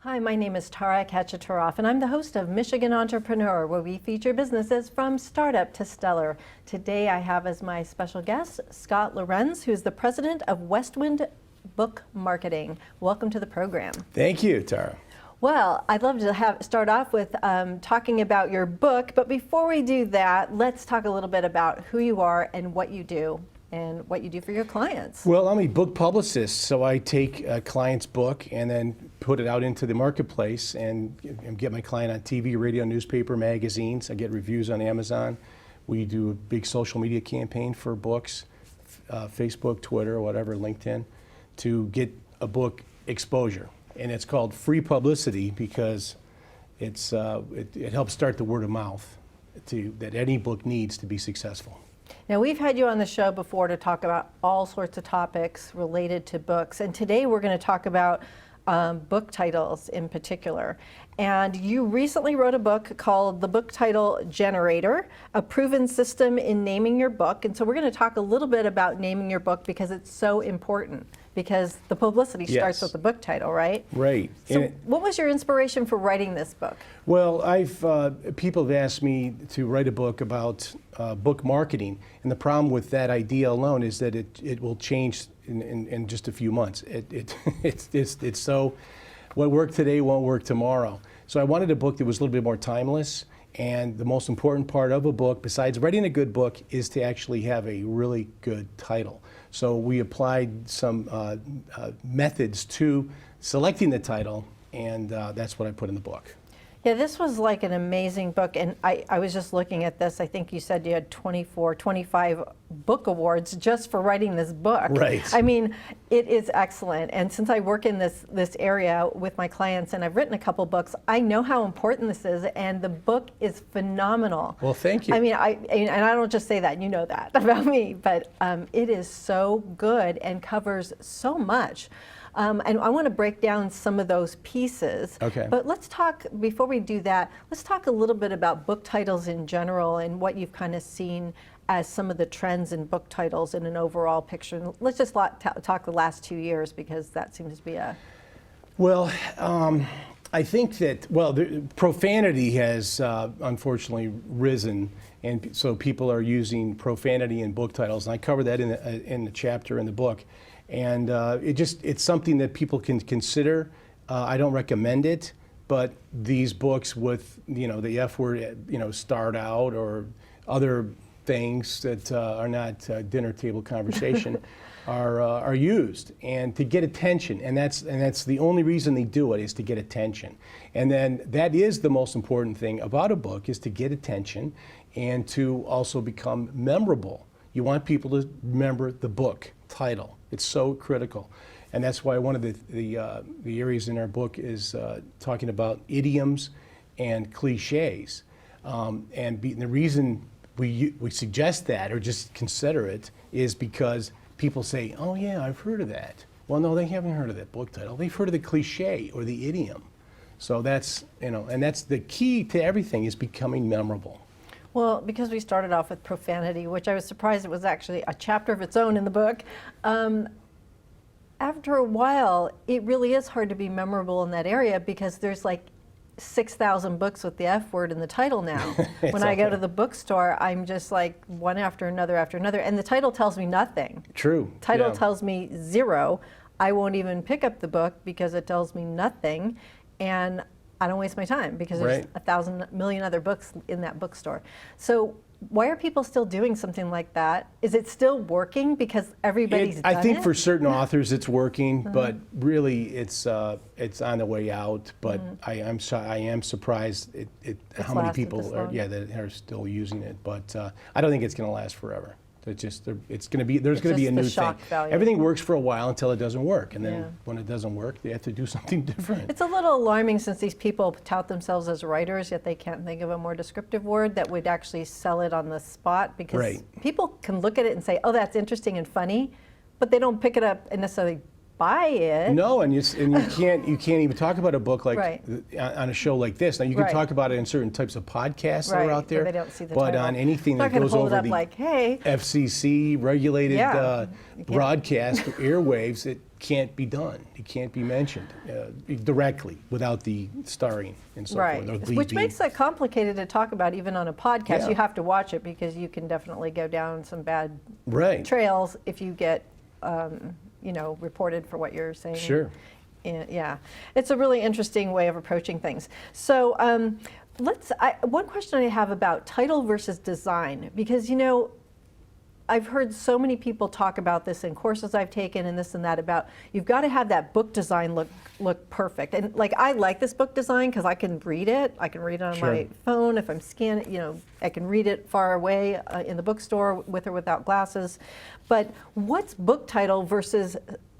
Hi, my name is Tara Kachaturoff, and I'm the host of Michigan Entrepreneur, where we feature businesses from startup to stellar. Today I have as my special guest Scott Lorenz, who's the president of Westwind Book Marketing. Welcome to the program. Thank you, Tara. Well, I'd love to start off with talking about your book, but before we do that, let's talk a little bit about who you are and what you do for your clients. Well, I'm a book publicist, so I take a client's book and then put it out into the marketplace and get my client on TV, radio, newspaper, magazines. I get reviews on Amazon. We do a big social media campaign for books, Facebook, Twitter, whatever, LinkedIn, to get a book exposure. And it's called free publicity because it helps start the word of mouth that any book needs to be successful. Now, we've had you on the show before to talk about all sorts of topics related to books, and today we're going to talk about book titles in particular. And you recently wrote a book called The Book Title Generator, a proven system in naming your book. And so we're going to talk a little bit about naming your book because it's so important, because the publicity starts with the book title, right? Right. So what was your inspiration for writing this book? Well, people have asked me to write a book about book marketing, and the problem with that idea alone is that it will change in just a few months. It's so, what worked today won't work tomorrow. So I wanted a book that was a little bit more timeless, and the most important part of a book, besides writing a good book, is to actually have a really good title. So we applied some methods to selecting the title, and that's what I put in the book. Yeah, this was like an amazing book, and I was just looking at this. I think you said you had 25 book awards just for writing this book. Right. I mean, it is excellent, and since I work in this area with my clients, and I've written a couple books, I know how important this is, and the book is phenomenal. Well, thank you. I mean, and I don't just say that, you know that about me, but it is so good and covers so much. And I want to break down some of those pieces. Okay. But let's talk, before we do that, let's talk a little bit about book titles in general and what you've kind of seen as some of the trends in book titles in an overall picture. Let's just talk the last 2 years, because that seems to be a... Well, I think that, profanity has unfortunately risen, and so people are using profanity in book titles, and I cover that in the chapter in the book. And it's something that people can consider. I don't recommend it, but these books with, the F word, start out, or other things that are not dinner table conversation are used, and to get attention. And that's the only reason they do it, is to get attention. And then that is the most important thing about a book, is to get attention and to also become memorable. You want people to remember the book title. It's so critical, and that's why one of the areas in our book is talking about idioms and cliches, and the reason we suggest that, or just consider it, is because people say, "Oh yeah, I've heard of that." Well, no, they haven't heard of that book title. They've heard of the cliche or the idiom. So that's and that's the key to everything, is becoming memorable. Well, because we started off with profanity, which I was surprised it was actually a chapter of its own in the book. After a while, it really is hard to be memorable in that area, because there's like 6,000 books with the F word in the title now. When I go to the bookstore, I'm just like one after another, and the title tells me nothing. True. Title tells me zero. I won't even pick up the book because it tells me nothing, and I don't waste my time, because there's 1,000 million other books in that bookstore. So why are people still doing something like that? Is it still working because everybody's done it? I think for certain authors it's working, but really it's on the way out. But I am surprised how many people that are still using it. But I don't think it's going to last forever. There's going to be a new thing. Everything works for a while until it doesn't work, and then when it doesn't work, they have to do something different. It's a little alarming, since these people tout themselves as writers, yet they can't think of a more descriptive word that would actually sell it on the spot, because people can look at it and say, "Oh, that's interesting and funny," but they don't pick it up and necessarily buy it. No, and you can't even talk about a book like on a show like this. Now you can talk about it in certain types of podcasts that are out there, but they don't see the but title. on anything that goes over the like, hey, FCC regulated broadcast airwaves, it can't be done. It can't be mentioned directly without the starring and so Right, forth. Or which being- makes it complicated to talk about even on a podcast. Yeah. You have to watch it because you can definitely go down some bad Right. trails if you get, reported for what you're saying. Sure. Yeah, it's a really interesting way of approaching things. So one question I have about title versus design, because I've heard so many people talk about this in courses I've taken and this and that about you've got to have that book design look perfect. And like I like this book design because I can read it. I can read it on Sure. my phone if I'm scanning. I can read it far away in the bookstore with or without glasses. But what's book title versus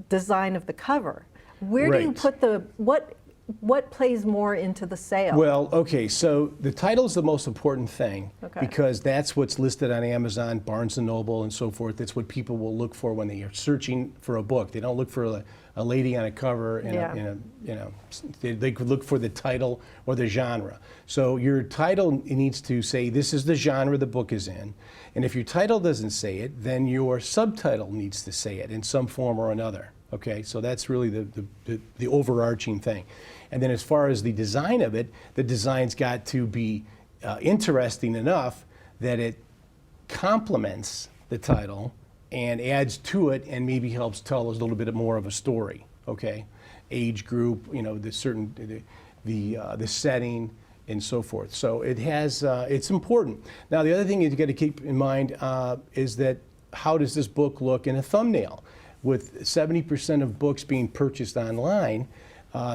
design of the cover? Where do you Right. put what plays more into the sale? Well, okay, so the title is the most important thing Okay. because that's what's listed on Amazon, Barnes & Noble, and so forth. That's what people will look for when they are searching for a book. They don't look for a lady on a cover, they could look for the title or the genre. So your title needs to say, this is the genre the book is in. And if your title doesn't say it, then your subtitle needs to say it in some form or another. Okay, so that's really the overarching thing. And then as far as the design of it, the design's got to be interesting enough that it complements the title and adds to it and maybe helps tell us a little bit more of a story, okay? Age group, the setting, and so forth. So it has, it's important. Now the other thing you've got to keep in mind is that how does this book look in a thumbnail? With 70% of books being purchased online,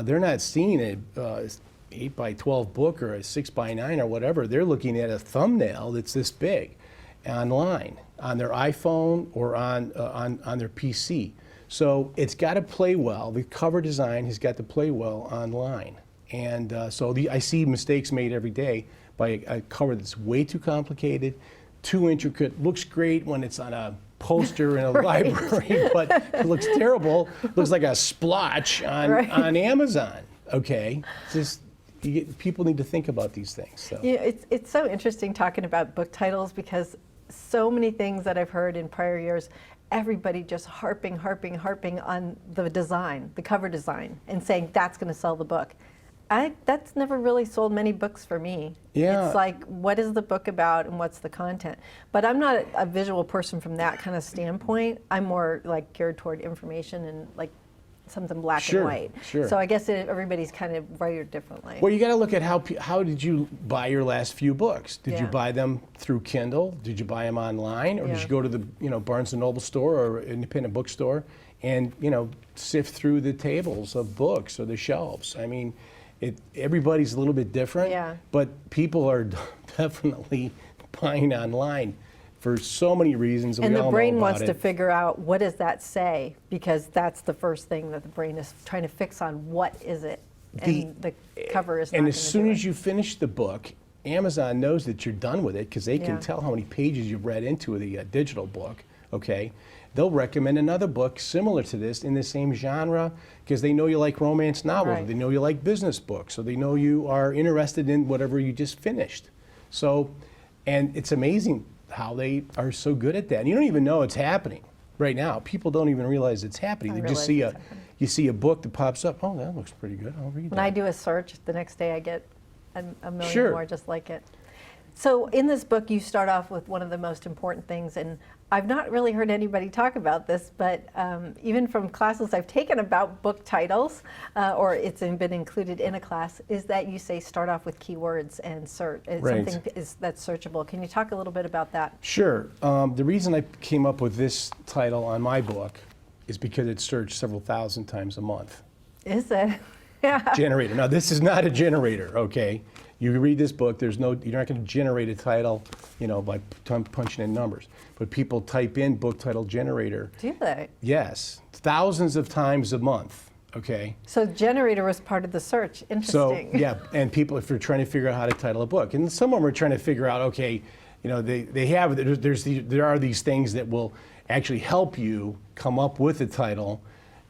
they're not seeing a 8 by 12 book or a 6 by 9 or whatever. They're looking at a thumbnail that's this big online on their iPhone or on their PC. So it's got to play well. The cover design has got to play well online. And I see mistakes made every day by a cover that's way too complicated, too intricate, looks great when it's on a poster in a Right. library, but it looks terrible. It looks like a splotch on Amazon. Okay, people need to think about these things. So. It's so interesting talking about book titles because so many things that I've heard in prior years, everybody just harping on the design, the cover design, and saying that's going to sell the book. That's never really sold many books for me. Yeah. It's like, what is the book about and what's the content? But I'm not a visual person from that kind of standpoint. I'm more like geared toward information and like something black and white. Sure. So I guess everybody's kind of wired differently. Well, you got to look at how did you buy your last few books? Did you Yeah. buy them through Kindle? Did you buy them online, or did Yeah. you go to the Barnes and Noble store or independent bookstore and sift through the tables of books or the shelves? I mean, everybody's a little bit different, Yeah. but people are definitely buying online for so many reasons. And we the all brain know wants about to it. figure out what does that say, because that's the first thing that the brain is trying to fix on. What is it? And the cover is not And going as to soon do as it. you finish the book, Amazon knows that you're done with it because they can Yeah. tell how many pages you've read into the digital book, okay? They'll recommend another book similar to this in the same genre because they know you like romance novels, or Right. they know you like business books, or they know you are interested in whatever you just finished. So, and it's amazing how they are so good at that. And you don't even know it's happening right now. People don't even realize it's happening. They just see realize it's happening. you see a book that pops up, oh, that looks pretty good, I'll read When that. I do a search, the next day I get a million Sure. more just like it. So in this book, you start off with one of the most important things, and I've not really heard anybody talk about this, but even from classes I've taken about book titles, or it's been included in a class, is that you say start off with keywords and search. Right. Something that's searchable. Can you talk a little bit about that? Sure. The reason I came up with this title on my book is because it's searched several thousand times a month. Is it? Yeah. Generator. Now, this is not a generator, okay? You read this book, you're not going to generate a title, by punching in numbers. But people type in book title generator. Do they? Yes, thousands of times a month, okay? So generator was part of the search. So, Interesting. yeah, and people, if they're trying to figure out how to title a book, and some of them are trying to figure out, okay, there are these things that will actually help you come up with a title.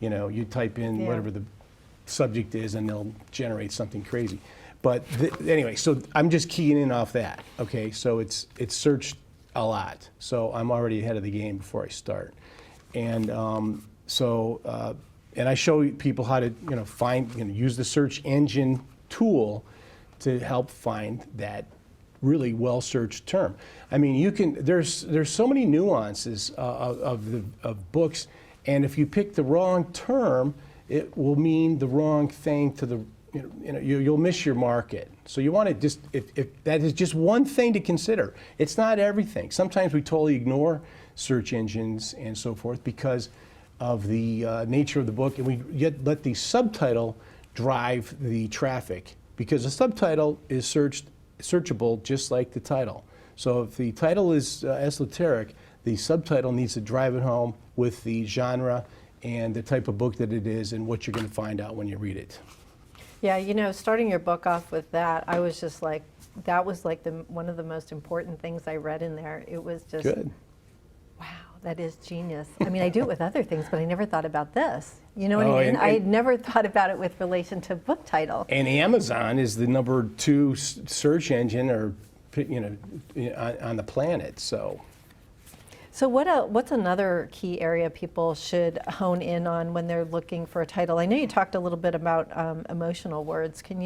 You type in Yeah. whatever the subject is, and they'll generate something crazy. But anyway, so I'm just keying in off that. Okay, so it's searched a lot, so I'm already ahead of the game before I start, and and I show people how to find use the search engine tool to help find that really well searched term. I mean, you can there's so many nuances of books, and if you pick the wrong term, it will mean the wrong thing to the you'll miss your market. So you want to just if that is just one thing to consider. It's not everything. Sometimes we totally ignore search engines and so forth because of the nature of the book, and we yet let the subtitle drive the traffic, because the subtitle is searchable just like the title. So if the title is esoteric, the subtitle needs to drive it home with the genre and the type of book that it is and what you're going to find out when you read it. Yeah, starting your book off with that, I was just like, that was like one of the most important things I read in there. It was just, Good. wow, that is genius. I mean, I do it with other things, but I never thought about this. You know what Oh, I mean? and- I had never thought about it with relation to book title. And Amazon is the #2 search engine, or on the planet. So What's another key area people should hone in on when they're looking for a title? I know you talked a little bit about emotional words. What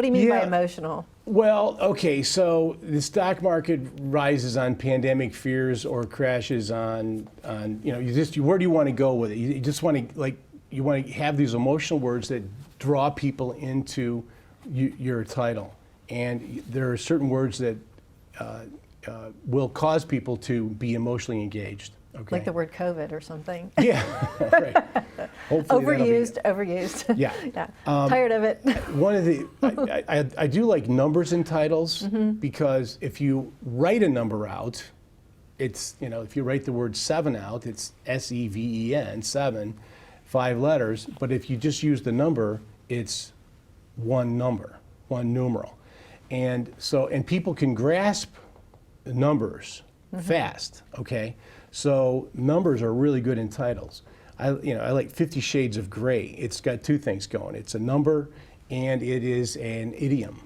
do you mean by Yeah. emotional? well, okay. So the stock market rises on pandemic fears or crashes on where do you want to go with it? You just want to you want to have these emotional words that draw people into your title, and there are certain words that will cause people to be emotionally engaged. Okay. Like the word COVID or something. Yeah, right. Hopefully that'll be- Overused. Yeah. Yeah. Tired of it. One of the, I do like numbers in titles, because if you write a number out, it's, if you write the word 7 out, it's S-E-V-E-N, 7, 5 letters. But if you just use the number, it's one number, one numeral. And people can grasp numbers fast, okay? So numbers are really good in titles. I like 50 Shades of Grey. It's got two things going. It's a number and it is an idiom,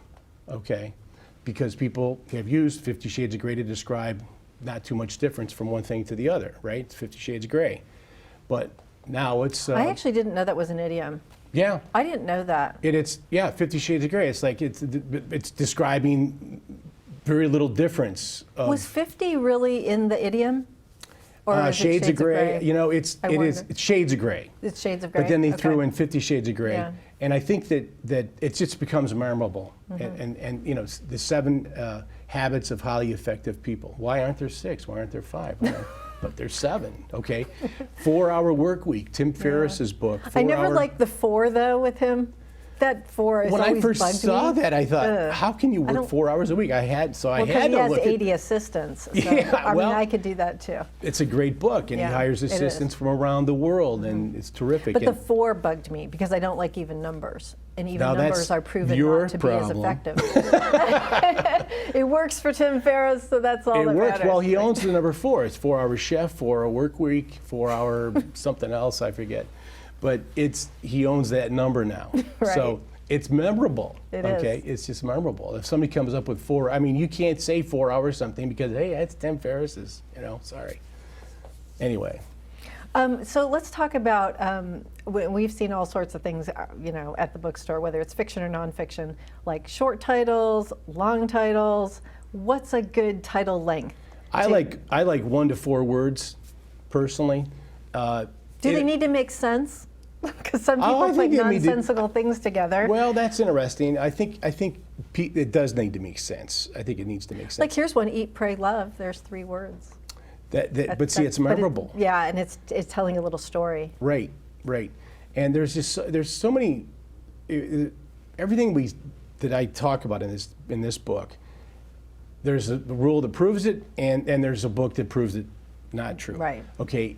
okay? Because people have used 50 Shades of Grey to describe not too much difference from one thing to the other, right? It's 50 Shades of Grey. But now it's... I actually didn't know that was an idiom. Yeah. I didn't know that. It's 50 Shades of Grey. It's like it's describing very little difference. Was 50 really in the idiom? Or is it Shades of Grey. It's Shades of Grey. It's Shades of Grey. But then they threw Okay. in 50 Shades of Grey, Yeah. and I think that it just becomes memorable. And the 7 habits of highly effective people. Why aren't there 6? Why aren't there 5? But there's 7. Okay, 4-Hour Workweek. Tim Ferriss's book. I never 4-Hour liked the 4 though with him. That 4 is When I always first bugged saw me. that, I thought, Ugh. how can you work don't- 4 hours a week? I had Well, to he has look at 80 assistants. So, Yeah, I well- mean, I could do that too. It's a great book, and Yeah, he hires it is. assistants from around the world, and it's terrific. But the And 4 bugged me because I don't like even numbers. And even Now that's numbers are proven your not to problem. be as effective. It works for Tim Ferriss, so that's all it that works. matters. Well, he owns the number 4. It's 4-Hour Chef, 4-Hour Workweek, 4-Hour something else, I forget. But he owns that number now. Right. So it's memorable. It okay? is. It's just memorable. If somebody comes up with 4, I mean, you can't say 4 hours something because, hey, that's Tim Ferriss's, sorry. Anyway. So let's talk about, we've seen all sorts of things, at the bookstore, whether it's fiction or nonfiction, like short titles, long titles. What's a good title length? I like 1 to 4 words, personally. Do they need to make sense? Because some people I put think they need to- nonsensical things together. Well, that's interesting. I think it does need to make sense. I think it needs to make sense. Like here's one: Eat, Pray, Love. There's 3 words. But see, it's memorable. Yeah, and it's telling a little story. Right. And there's so many. Everything that I talk about in this book, there's a rule that proves it, and there's a book that proves it not true. Right. Okay.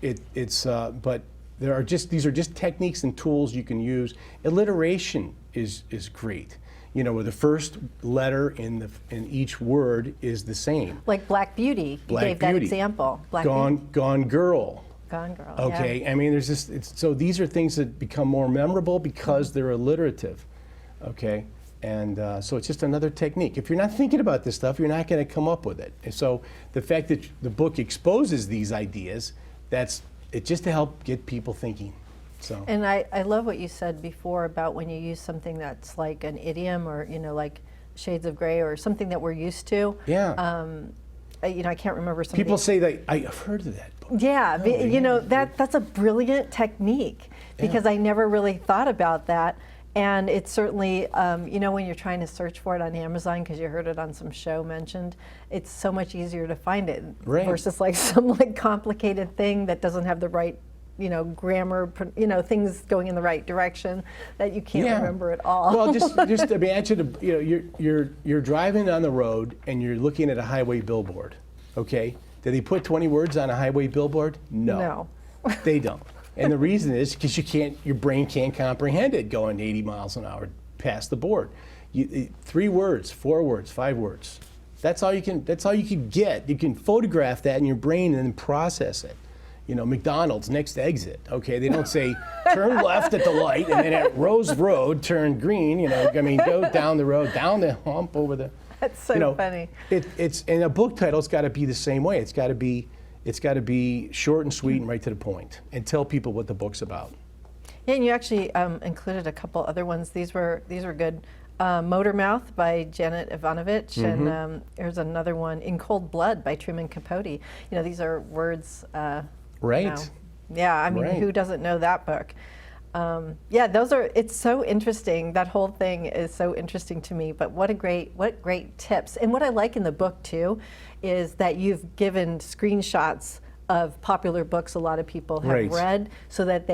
But these are just techniques and tools you can use. Alliteration is great. Where the first letter in each word is the same. Like Black Beauty. You Black gave that Beauty. example. Black Gone Beauty. Girl. Gone Girl. Okay, Yeah. I mean, so these are things that become more memorable because they're alliterative. Okay, and so it's just another technique. If you're not thinking about this stuff, you're not going to come up with it. And so the fact that the book exposes these ideas, it's just to help get people thinking. So. And I love what you said before about when you use something that's like an idiom or, like shades of gray or something that we're used to. Yeah. I can't remember something. People say that, I've heard of that book. Yeah, that's a brilliant technique because I never really thought about that. And it's certainly, when you're trying to search for it on Amazon because you heard it on some show mentioned, it's so much easier to find it versus like some like complicated thing that doesn't have the right, grammar, things going in the right direction that you can't remember at all. Well, just imagine, you're driving on the road and you're looking at a highway billboard. Okay, did they put 20 words on a highway billboard? No. They don't. And the reason is because your brain can't comprehend it going 80 miles an hour past the board. 3 words, 4 words, 5 words. That's all you can get. You can photograph that in your brain and then process it. McDonald's next exit. Okay, they don't say turn left at the light and then at Rose Road turn green. Go down the road, down the hump over the. That's so funny. And a book title's got to be the same way. It's got to be short and sweet and right to the point, and tell people what the book's about. Yeah, and you actually included a couple other ones. These were good. Motor Mouth by Janet Ivanovich, and there's another one, In Cold Blood by Truman Capote. These are words. Right. Yeah, who doesn't know that book? It's so interesting. That whole thing is so interesting to me, but what great tips. And what I like in the book too is that you've given screenshots of popular books a lot of people have read so that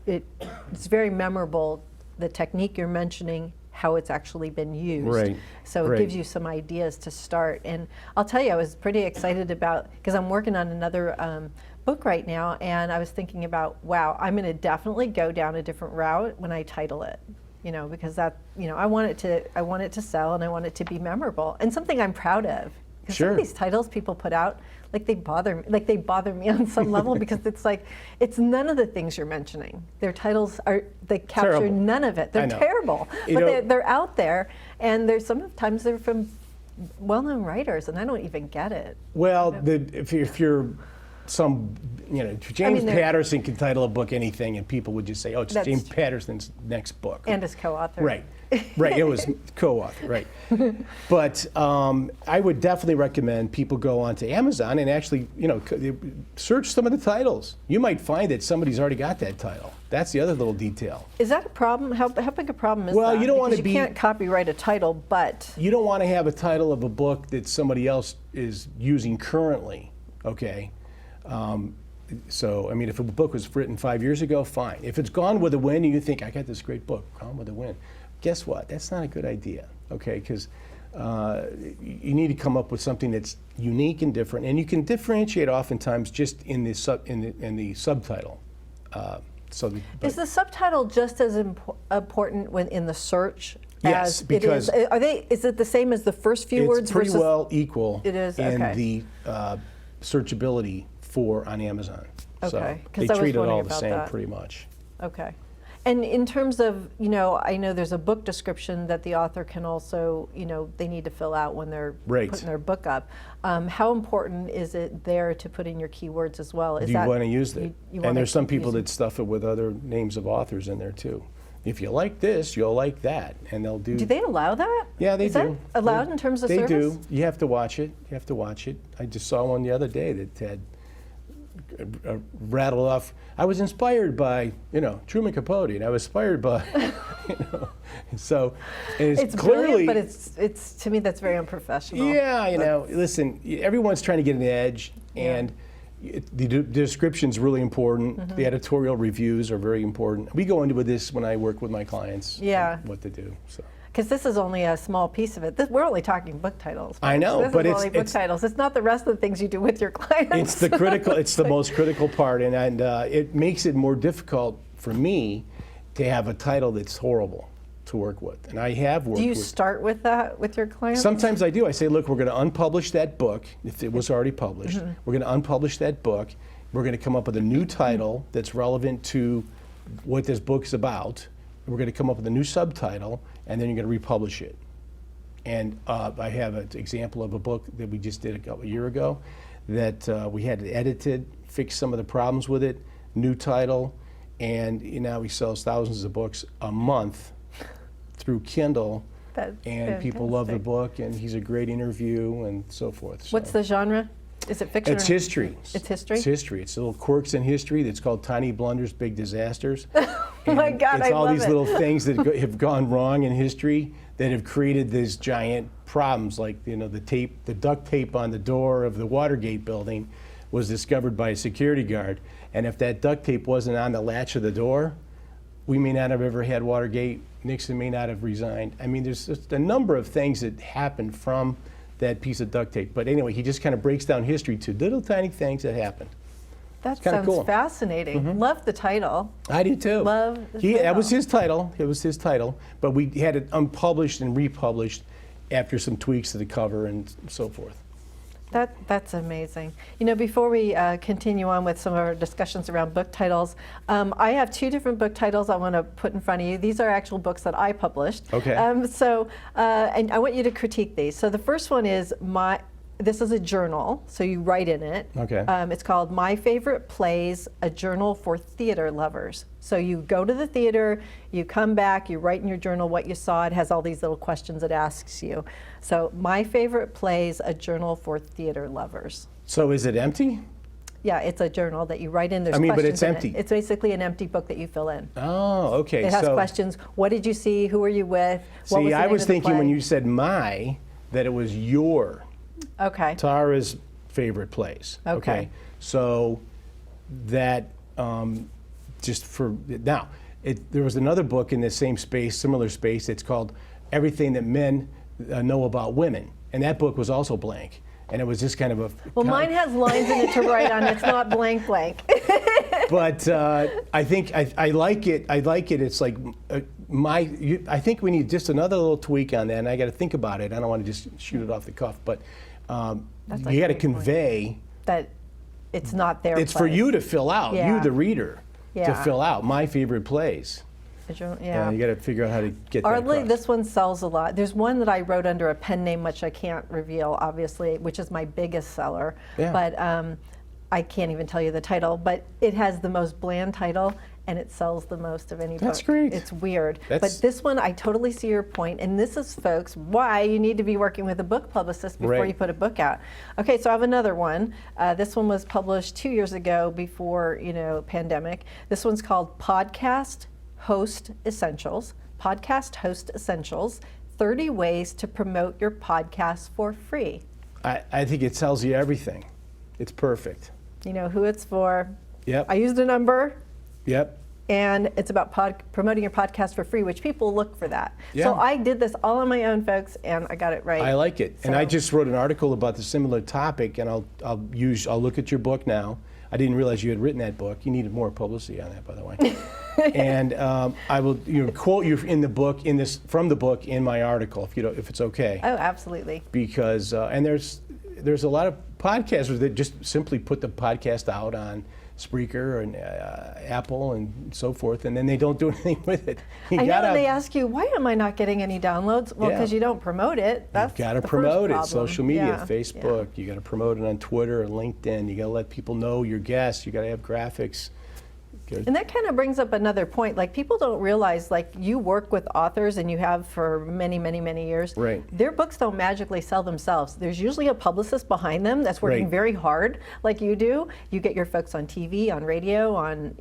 it's very memorable, the technique you're mentioning, how it's actually been used. So it gives you some ideas to start. And I'll tell you, I was pretty excited because I'm working on another book right now, and I was thinking about, wow, I'm going to definitely go down a different route when I title it, because that, I want it to sell and I want it to be memorable and something I'm proud of. Because some of these titles people put out, they bother me on some level because it's none of the things you're mentioning. Their titles they capture terrible. None of it. They're terrible, but they're out there, and sometimes they're from well-known writers, and I don't even get it. Well, if you're James Patterson can title a book anything, and people would just say, "Oh, it's James Patterson's next book." And his co-author. Right. It was co-author, right. But I would definitely recommend people go onto Amazon and actually, search some of the titles. You might find that somebody's already got that title. That's the other little detail. Is that a problem? How big a problem is that? Well, you don't want to You can't copyright a title, but you don't want to have a title of a book that somebody else is using currently. Okay. If a book was written 5 years ago, fine. If it's Gone with the Wind and you think, I got this great book, Gone with the Wind, guess what? That's not a good idea, okay? Because you need to come up with something that's unique and different, and you can differentiate oftentimes just in the subtitle. Is the subtitle just as important when in the search? Yes, because is it the same as the first few words? It's pretty well equal in the searchability on Amazon. Okay, so they treat it all the same pretty much. Okay. And in terms of, I know there's a book description that the author can also, they need to fill out when they're putting their book up. How important is it there to put in your keywords as well? Do you want to use it? And there's some people that stuff it with other names of authors in there too. If you like this, you'll like that, and they'll do. Do they allow that? Yeah, they do. Is that allowed in terms of service? They do. You have to watch it. I just saw one the other day that had rattled off. I was inspired by, Truman Capote, and I was inspired by, So it's clearly, but it's to me that's very unprofessional. Yeah, listen, everyone's trying to get an edge, and the description's really important. The editorial reviews are very important. We go into this when I work with my clients. What to do. So. Because this is only a small piece of it. We're only talking book titles. I know, this but is only book titles. It's not the rest of the things you do with your clients. It's the most critical part, and it makes it more difficult for me to have a title that's horrible to work with. And I have worked with. Do you start with that with your clients? Sometimes I do. I say, look, we're going to unpublish that book if it was already published. We're going to unpublish that book. We're going to come up with a new title that's relevant to what this book's about. We're going to come up with a new subtitle, and then you're going to republish it. And I have an example of a book that we just did a year ago that we had it edited, fixed some of the problems with it, new title, and now he sells thousands of books a month through Kindle. That's and people love the fantastic. book, and he's a great interview and so forth. So. What's the genre? Is it fiction? It's or- history. It's history? It's history. It's little quirks in history that's called Tiny Blunders, Big Disasters. Oh my God, It's I all love these it. little things that have gone wrong in history that have created these giant problems, like the duct tape on the door of the Watergate building was discovered by a security guard, and if that duct tape wasn't on the latch of the door, we may not have ever had Watergate. Nixon may not have resigned. I mean, there's just a number of things that happened from that piece of duct tape. But anyway, he just kind of breaks down history to little tiny things that happened. That kinda sounds cool. fascinating. Love the title. I do too. Love the That was title. his title. It was his title. But we had it unpublished and republished after some tweaks to the cover and so forth. That's amazing. Before we continue on with some of our discussions around book titles, I have two different book titles I want to put in front of you. These are actual books that I published. Okay. And I want you to critique these. So the first one is this is a journal, so you write in it. Okay. It's called My Favorite Plays, a Journal for Theater Lovers. So you go to the theater, you come back, you write in your journal what you saw. It has all these little questions it asks you. So My Favorite Plays, a Journal for Theater Lovers. So is it empty? Yeah, it's a journal that you write in. There's I mean, but questions it's in it. empty. It's basically an empty book that you fill in. Oh, okay. It has so, questions. What did you see? Who were you with? What See, the I name was of the thinking when play? you said that it was your, Okay. Tara's favorite plays. Okay. So that, just for, now, there was another book in the same space, similar space, it's called Everything That Men Know About Women. And that book was also blank. And it was just kind of a... Well, mine has lines in it to write on. It's not blank. But I think I like it. I like it. It's like I think we need just another little tweak on that, and I got to think about it. I don't want to just shoot it off the cuff, but That's a you got to great point. convey. That it's not their It's for place. you to fill out. Yeah. You, the reader, to Yeah. fill out my favorite plays. Yeah. You got to figure out how to get that Oddly, across. this one sells a lot. There's one that I wrote under a pen name, which I can't reveal, obviously, which is my biggest seller. Yeah. But I can't even tell you the title. But it has the most bland title, and it sells the most of any book. That's great. It's weird. But That's- this one, I totally see your point. And this is, folks, why you need to be working with a book publicist before Right. you put a book out. Okay, so I have another one. This one was published 2 years ago before, pandemic. This one's called Podcast Host Essentials. Podcast Host Essentials, 30 Ways to Promote Your Podcast for Free. I think it tells you everything. It's perfect. You know who it's for. Yep. I used a number, Yep. and it's about promoting your podcast for free, which people look for that. Yeah. So I did this all on my own, folks, and I got it right. I like it. And I So- just wrote an article about the similar topic, and I'll look at your book now. I didn't realize you had written that book. You needed more publicity on that, by the way. And I will quote you in the book from the book in my article if it's okay. Oh, absolutely. Because and there's a lot of podcasters that just simply put the podcast out on Spreaker and Apple and so forth, and then they don't do anything with it. I know, and they ask you, why am I not getting any downloads? Well, Yeah. because you don't promote it. That's You got to the first promote it. problem. Social media, Yeah, Facebook. You got to promote it on Twitter and LinkedIn. You got to let people know your guests. You got to have graphics. And that kind of brings up another point. Like, people don't realize, like, you work with authors, and you have for many, many, many years. Right. Their books don't magically sell themselves. There's usually a publicist behind them that's working Right. very hard, like you do. You get your folks on TV, on radio, on,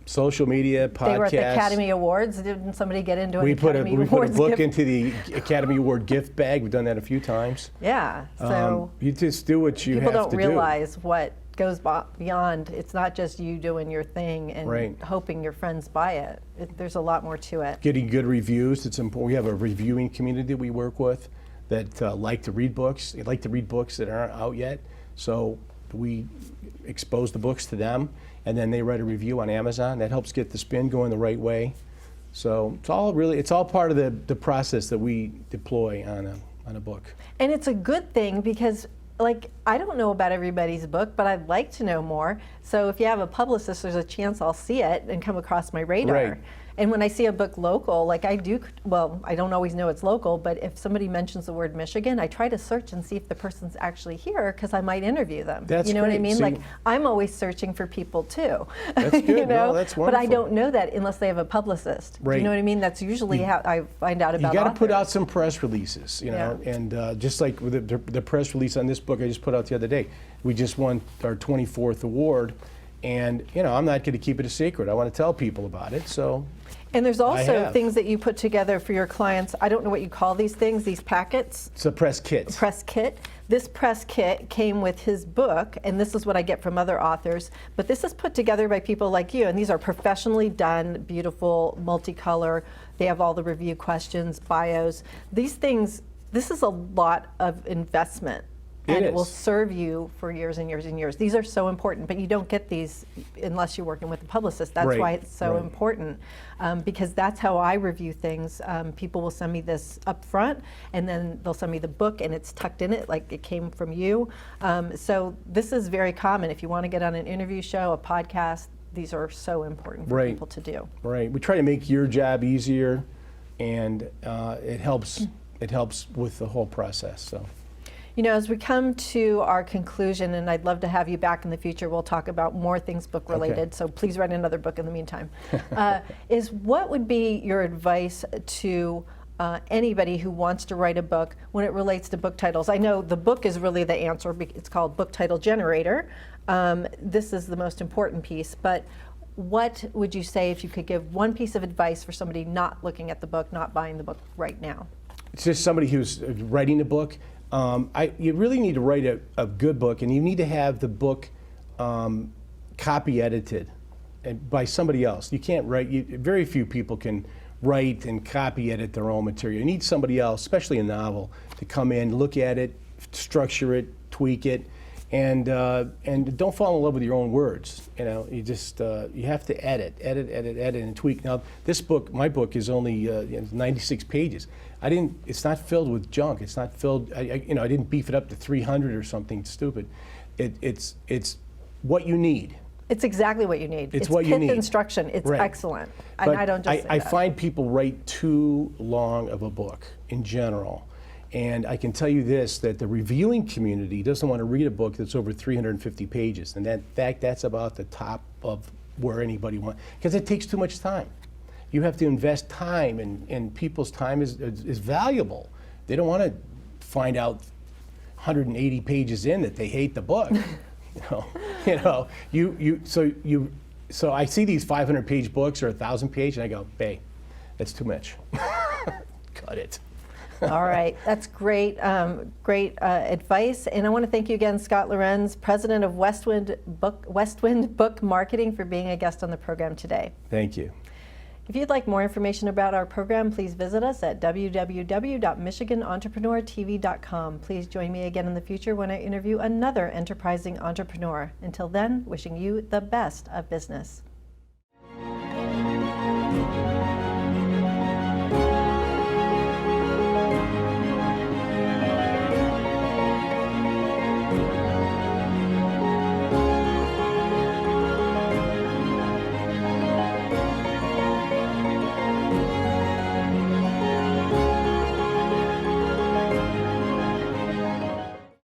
Social media, podcasts. they were at the Academy Awards. Didn't somebody get into an We put Academy a Awards book gift? into the Academy Award gift bag. We've done that a few times. Yeah. So You just do what you people have don't to realize what goes beyond. It's not just you doing your thing and Right. hoping your friends buy it. There's a lot more to it. Getting good reviews. It's important. We have a reviewing community we work with that like to read books. They like to read books that aren't out yet. So we expose the books to them, and then they write a review on Amazon. That helps get the spin going the right way. So it's all part of the process that we deploy on a book. And it's a good thing because, like, I don't know about everybody's book, but I'd like to know more. So if you have a publicist, there's a chance I'll see it and come across my radar. Right. And when I see a book local, like I do, well, I don't always know it's local, but if somebody mentions the word Michigan, I try to search and see if the person's actually here, because I might interview them. That's you know what I great. mean? So like I'm always searching for people too. That's good. You know? No, that's But I wonderful. don't know that unless they have a publicist. Do Right. you know what I mean? That's usually how I find out about You got to put out authors. some press releases, you know, Yeah. and just like with the press release on this book I just put out the other day, we just won our 24th award, and you know, I'm not going to keep it a secret. I want to tell people about it. So, And there's also have. things that you put together for your clients. I don't know what you call these things, these packets. it's a press kit. Press kit. This press kit came with his book, and this is what I get from other authors, but this is put together by people like you, and these are professionally done, beautiful, multicolor. They have all the review questions, bios. These things, this is a lot of investment. And it will is. serve you for years and years and years. These are so important, but you don't get these unless you're working with a publicist. That's Right, why it's so right. important, because that's how I review things. People will send me this up front, and then they'll send me the book, and it's tucked in it like it came from you. So this is very common. If you want to get on an interview show, a podcast, these are so important for Right. people to do. Right. We try to make your job easier, and it helps. It helps with the whole process. So. You know, as we come to our conclusion, and I'd love to have you back in the future, we'll talk about more things book related, Okay. so please write another book in the meantime. Is what would be your advice to anybody who wants to write a book when it relates to book titles? I know the book is really the answer. It's called Book Title Generator. This is the most important piece, but what would you say if you could give one piece of advice for somebody not looking at the book, not buying the book right now? It's just somebody who's writing a book. You really need to write a good book, and you need to have the book copy edited by somebody else. You can't write, very few people can write and copy edit their own material. You need somebody else, especially a novel, to come in, look at it, structure it, tweak it, and don't fall in love with your own words. You know, you just you have to edit, and tweak. Now, this book, my book, is only 96 pages. It's not filled with junk. It's not filled. I didn't beef it up to 300 or something stupid. It's what you need. It's exactly what you need. It's what you need. Instruction. It's Right. excellent. But And I don't just say I that. find people write too long of a book in general. And I can tell you this, that the reviewing community doesn't want to read a book that's over 350 pages. And in fact, that's about the top of where anybody wants, because it takes too much time. You have to invest time, and people's time is valuable. They don't want to find out 180 pages in that they hate the book. So I see these 500-page books or 1,000-page, and I go, hey, that's too much. Cut it. All right, that's great, great advice. And I want to thank you again, Scott Lorenz, president of Westwind Book Marketing, for being a guest on the program today. Thank you. If you'd like more information about our program, please visit us at www.michiganentrepreneurtv.com. Please join me again in the future when I interview another enterprising entrepreneur. Until then, wishing you the best of business.